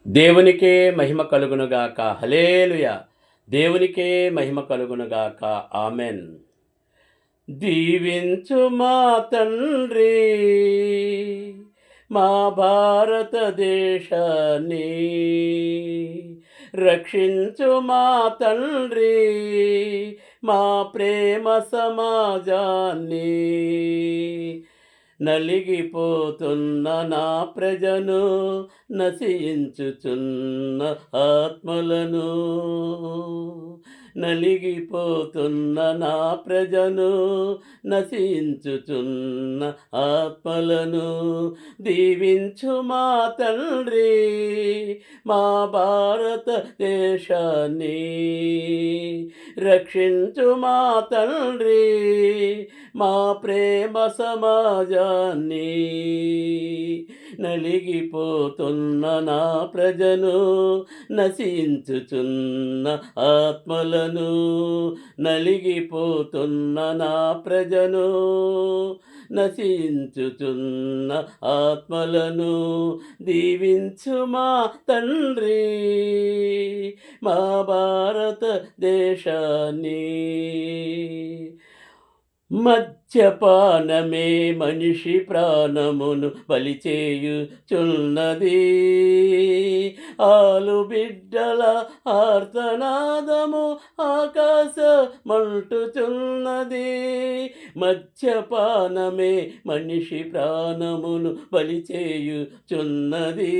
దేవునికే మహిమ కలుగునుగాక. హల్లెలూయా! దేవునికే మహిమ కలుగునుగాక. ఆమేన్. దీవించు మా తండ్రి మా భారతదేశాన్ని, రక్షించు మా తండ్రి మా ప్రేమ సమాజాన్ని. నలిగిపోతున్న నా ప్రజను, నశించుచున్న ఆత్మలను, నలిగిపోతున్న నా ప్రజను, నశించుచున్న ఆత్మలను దీవించు మా తండ్రి మా భారతదేశాన్ని, రక్షించు మా తండ్రి మా ప్రేమ సమాజాన్ని. నలిగిపోతున్న నా ప్రజను, నశించుచున్న ఆత్మలను, నలిగిపోతున్న నా ప్రజను, నశించుచున్న ఆత్మలను దీవించు మా తండ్రి మా భారతదేశాన్ని. మద్యపానమే మనిషి ప్రాణమును బలిచేయుచున్నది, ఆలు బిడ్డల ఆర్తనాదము ఆకాశమంటుచున్నది. మద్యపానమే మనిషి ప్రాణమును బలిచేయుచున్నది,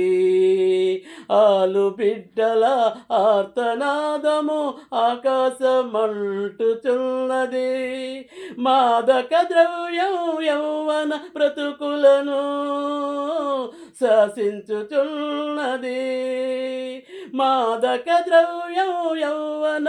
ఆలు బిడ్డల ఆర్తనాదము ఆకాశమంటుచున్నది. మాదక ద్రవ్యం యౌవన బ్రతుకులను శాసించుచున్నది. మాదక ద్రవ్యం యౌవన